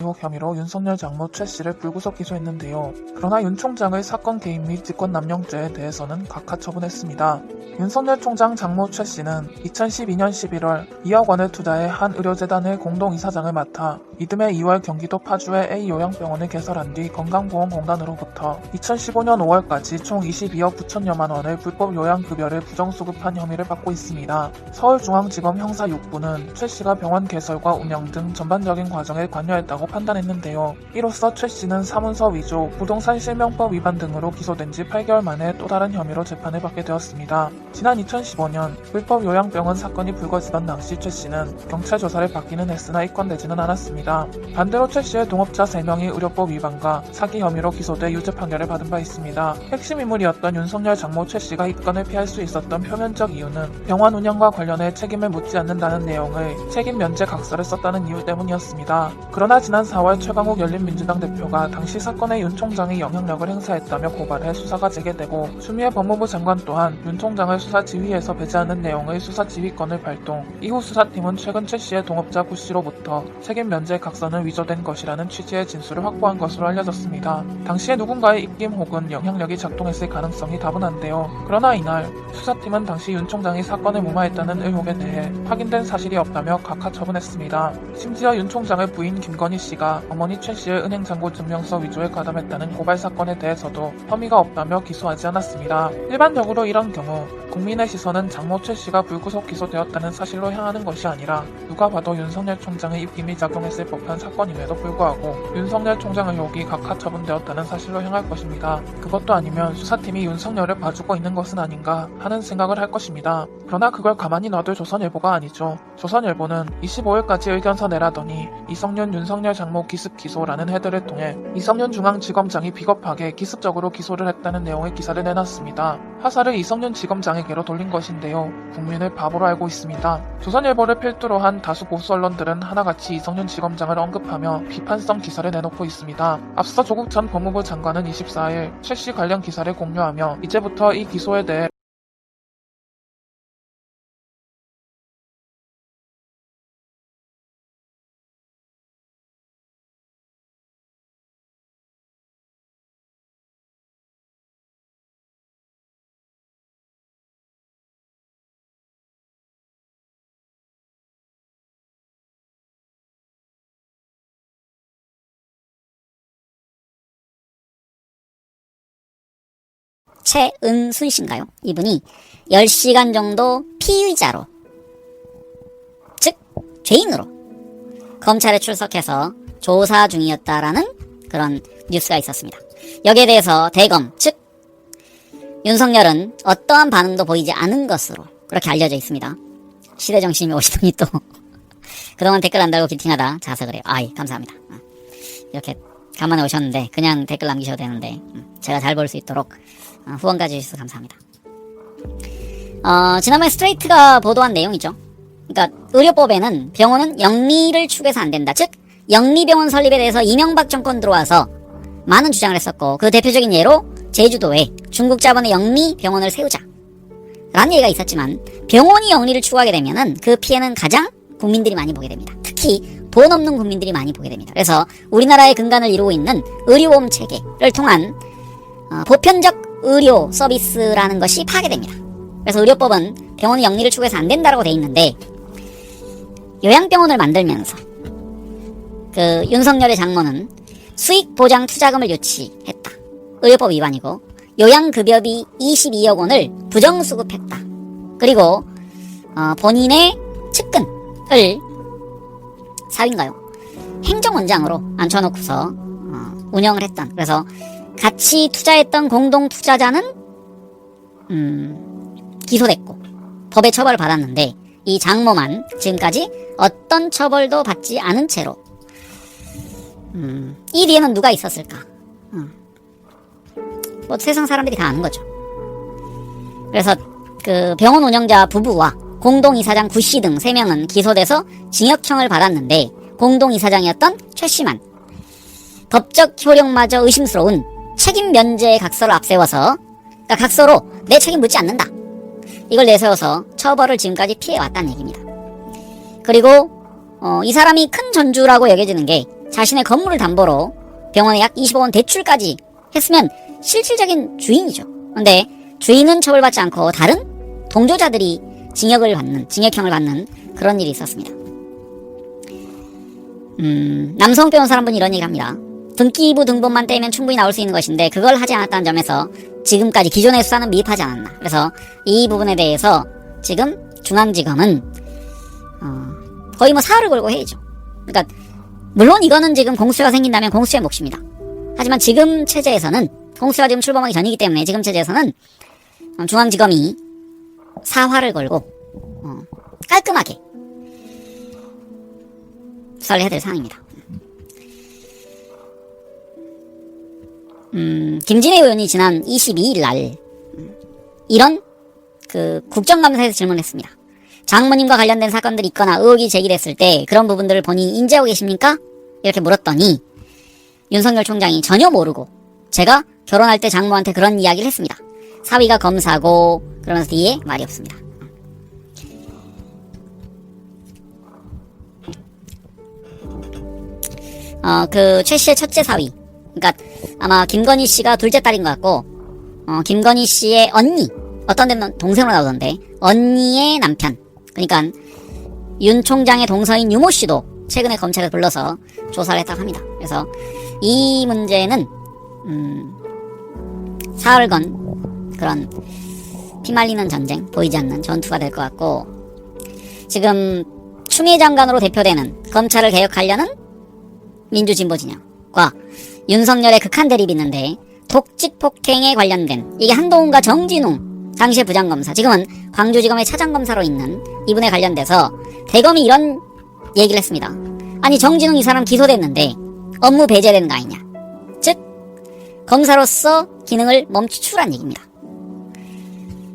의혹 혐의로 윤석열 장모 최 씨를 불구속 기소했는데요. 그러나 윤 총장의 사건 개입 및 직권 남용죄에 대해서는 각하 처분했습니다. 윤석열 총장 장모 최 씨는 2012년 11월 2억 원을 투자해 한 의료재단의 공동이사장을 맡아 이듬해 2월 경기도 파주의 A 요양병원을 개설한 뒤 건강보험공단으로부터 2015년 5월까지 총 22억 9천여만 원을 불법 요양급여를 부정수급한 혐의를 받고 있습니다. 서울중앙지검 형사 6부는 최 씨가 병원 개설과 운영 등 전반적인 과정에 관여했다고 판단했는데요. 이로써 최 씨는 사문서 위조, 부동산 실명법 위반 등으로 기소된 지 8개월 만에 또 다른 혐의로 재판을 받게 되었습니다. 지난 2015년 불법 요양병원 사건이 불거지던 당시 최 씨는 경찰 조사를 받기는 했으나 입건되지는 않았습니다. 반대로 최 씨의 동업자 3명이 의료법 위반과 사기 혐의로 기소돼 유죄 판결을 받은 바 있습니다. 핵심 인물이었던 윤석열 장모 최 씨가 입건을 피할 수 있었던 표면적 이유는 병원 운영과 관련해 책임을 묻지 않는다는 내용의 책임 면제 각서를 썼다는 이유 때문이었습니다. 그러나 지난 4월 최강욱 열린민주당 대표가 당시 사건에 윤 총장이 영향력을 행사했다며 고발해 수사가 재개되고 추미애 법무부 장관 또한 윤 총장을 수사 지휘에서 배제하는 내용의 수사 지휘권을 발동. 이후 수사팀은 최근 최 씨의 동업자 구 씨로부터 책임 면제 각서는 위조된 것이라는 취지의 진술을 확보한 것으로 알려졌습니다. 당시에 누군가의 입김 혹은 영향력이 작동했을 가능성이 다분한데요. 그러나 이날 수사팀은 당시 윤 총장이 사건을 무마했다는 의혹에 대해 확인된 사실이 없다며 각하 처분했습니다. 심지어 윤 총장의 부인 김건희 씨가 어머니 최 씨의 은행 잔고 증명서 위조에 가담했다는 고발 사건에 대해서도 혐의가 없다며 기소하지 않았습니다. 일반적으로 이런 경우 국민의 시선은 장모 최 씨가 불구속 기소되었다는 사실로 향하는 것이 아니라 누가 봐도 윤석열 총장의 입김이 작용했을 법한 사건임에도 불구하고 윤석열 총장 의혹이 각하 처분되었다는 사실로 향할 것입니다. 그것도 아니면 수사팀이 윤석열을 봐주고 있는 것은 아닌가 하는 생각을 할 것입니다. 그러나 그걸 가만히 놔둘 조선일보가 아니죠. 조선일보는 25일까지 의견서 내라더니 이성윤 윤석열 장모 기습 기소라는 헤드를 통해 이성윤 중앙지검장이 비겁하게 기습적으로 기소를 했다는 내용의 기사를 내놨습니다. 화살을 이성윤 지검장에게로 돌린 것인데요. 국민을 바보로 알고 있습니다. 조선일보를 필두로 한 다수 보수 언론들은 하나같이 이성윤 지검장을 언급하며 비판성 기사를 내놓고 있습니다. 앞서 조국 전 법무부 장관은 24일 최 씨 관련 기사를 공유하며 이제부터 이 기소에 대해 최은순 씨인가요? 이분이 10시간 정도 피의자로, 즉 죄인으로 검찰에 출석해서 조사 중이었다라는 그런 뉴스가 있었습니다. 여기에 대해서 대검, 즉 윤석열은 어떠한 반응도 보이지 않은 것으로 그렇게 알려져 있습니다. 시대정신이 오시더니 또 그동안 댓글 안 달고 기팅하다 자서 그래요. 아이 감사합니다. 이렇게 간만에 오셨는데 그냥 댓글 남기셔도 되는데 제가 잘 볼 수 있도록 후원까지 해주셔서 감사합니다. 지난번에 스트레이트가 보도한 내용이죠. 그러니까 의료법에는 병원은 영리를 추구해서 안 된다. 즉 영리병원 설립에 대해서 이명박 정권 들어와서 많은 주장을 했었고 그 대표적인 예로 제주도에 중국 자본의 영리병원을 세우자 라는 얘기가 있었지만 병원이 영리를 추구하게 되면은 그 피해는 가장 국민들이 많이 보게 됩니다. 특히 돈 없는 국민들이 많이 보게 됩니다. 그래서 우리나라의 근간을 이루고 있는 의료보험 체계를 통한 보편적 의료 서비스라는 것이 파괴됩니다. 그래서 의료법은 병원의 영리를 추구해서 안 된다라고 돼 있는데 요양병원을 만들면서 그 윤석열의 장모는 수익보장 투자금을 유치했다. 의료법 위반이고 요양급여비 22억 원을 부정수급했다. 그리고 본인의 측근을 사위인가요? 행정원장으로 앉혀놓고서 운영을 했던, 그래서 같이 투자했던 공동투자자는 기소됐고 법에 처벌을 받았는데 이 장모만 지금까지 어떤 처벌도 받지 않은 채로 이 뒤에는 누가 있었을까? 뭐 세상 사람들이 다 아는 거죠. 그래서 그 병원 운영자 부부와 공동이사장 구씨 등 3명은 기소돼서 징역형을 받았는데 공동이사장이었던 최 씨만 법적 효력마저 의심스러운 책임 면제 각서를 앞세워서, 그러니까 각서로 내 책임 묻지 않는다, 이걸 내세워서 처벌을 지금까지 피해왔다는 얘기입니다. 그리고 이 사람이 큰 전주라고 여겨지는 게 자신의 건물을 담보로 병원에 약 20억 원 대출까지 했으면 실질적인 주인이죠. 근데 주인은 처벌받지 않고 다른 동조자들이 징역형을 받는 그런 일이 있었습니다. 남성 변호사 한 분이 이런 얘기를 합니다. 등기부 등본만 떼면 충분히 나올 수 있는 것인데 그걸 하지 않았다는 점에서 지금까지 기존의 수사는 미흡하지 않았나. 그래서 이 부분에 대해서 지금 중앙지검은 거의 뭐 사활을 걸고 해야죠. 그러니까 물론 이거는 지금 공수처가 생긴다면 공수처의 몫입니다. 하지만 지금 체제에서는 공수처가 지금 출범하기 전이기 때문에 지금 체제에서는 중앙지검이 사활을 걸고 깔끔하게 수사를 해야 될 상황입니다. 김진애 의원이 지난 22일 날 이런 국정감사에서 질문을 했습니다. 장모님과 관련된 사건들이 있거나 의혹이 제기됐을 때 그런 부분들을 본인이 인지하고 계십니까? 이렇게 물었더니 윤석열 총장이 전혀 모르고 제가 결혼할 때 장모한테 그런 이야기를 했습니다. 사위가 검사고 그러면서 뒤에 말이 없습니다. 최 씨의 첫째 사위, 그러니까 아마 김건희 씨가 둘째 딸인 것 같고, 김건희 씨의 언니, 어떤 데는 동생으로 나오던데, 언니의 남편, 그러니까 윤 총장의 동서인 유모 씨도 최근에 검찰에 불러서 조사를 했다고 합니다. 그래서 이 문제는 사흘 건 그런 피말리는 전쟁, 보이지 않는 전투가 될 것 같고, 지금 추미애 장관으로 대표되는 검찰을 개혁하려는 민주진보 진영과 윤석열의 극한 대립이 있는데, 독직 폭행에 관련된 이게 한동훈과 정진웅 당시의 부장검사, 지금은 광주지검의 차장검사로 있는 이분에 관련돼서 대검이 이런 얘기를 했습니다. 아니 정진웅 이 사람 기소됐는데 업무 배제되는 거 아니냐, 즉 검사로서 기능을 멈추란 얘기입니다.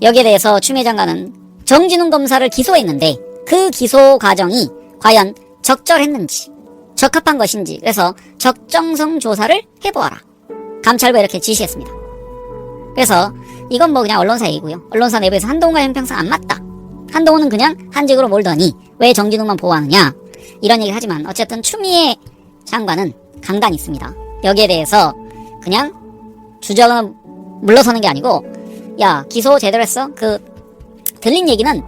여기에 대해서 추미애 장관은 정진웅 검사를 기소했는데 그 기소 과정이 과연 적절했는지, 적합한 것인지, 그래서 적정성 조사를 해보아라, 감찰부에 이렇게 지시했습니다. 그래서 이건 뭐 그냥 언론사 얘기고요. 언론사 내부에서 한동훈과 형평성 안 맞다, 한동훈은 그냥 한직으로 몰더니 왜 정진웅만 보호하느냐, 이런 얘기를 하지만 어쨌든 추미애 장관은 강단이 있습니다. 여기에 대해서 그냥 주저는 물러서는 게 아니고, 야 기소 제대로 했어? 들린 얘기는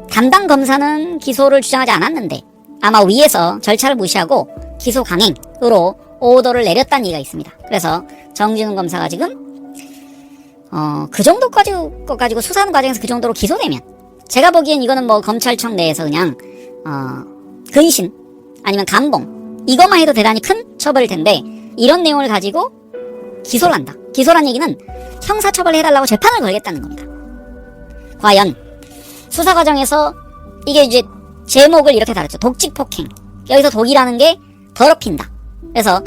담당 검사는 기소를 주장하지 않았는데 아마 위에서 절차를 무시하고 기소 강행으로 오더를 내렸다는 얘기가 있습니다. 그래서 정진웅 검사가 지금 그 정도 가지고 수사하는 과정에서 그 정도로 기소되면, 제가 보기엔 이거는 뭐 검찰청 내에서 그냥 근신 아니면 감봉 이것만 해도 대단히 큰 처벌일 텐데, 이런 내용을 가지고 기소를 한다. 기소란 얘기는 형사처벌을 해달라고 재판을 걸겠다는 겁니다. 과연 수사 과정에서 이게 이제 제목을 이렇게 달았죠. 독직폭행. 여기서 독이라는 게 더럽힌다. 그래서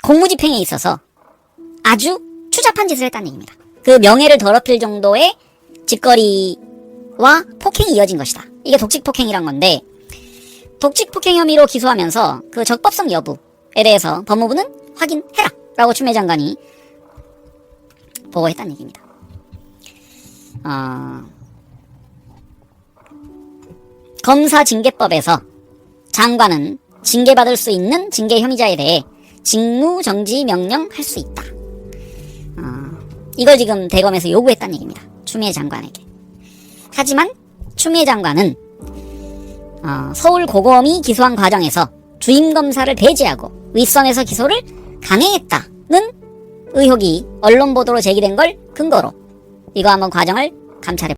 공무집행에 있어서 아주 추잡한 짓을 했다는 얘기입니다. 그 명예를 더럽힐 정도의 짓거리와 폭행이 이어진 것이다. 이게 독직폭행이란 건데, 독직폭행 혐의로 기소하면서 그 적법성 여부에 대해서 법무부는 확인해라 라고 추미애 장관이 보고했다는 얘기입니다. 검사징계법에서 장관은 징계받을 수 있는 징계 혐의자에 대해 직무정지 명령할 수 있다. 이걸 지금 대검에서 요구했다는 얘기입니다. 추미애 장관에게. 하지만 추미애 장관은 서울고검이 기소한 과정에서 주임검사를 배제하고 윗선에서 기소를 강행했다는 의혹이 언론 보도로 제기된 걸 근거로 이거 한번 과정을 감찰해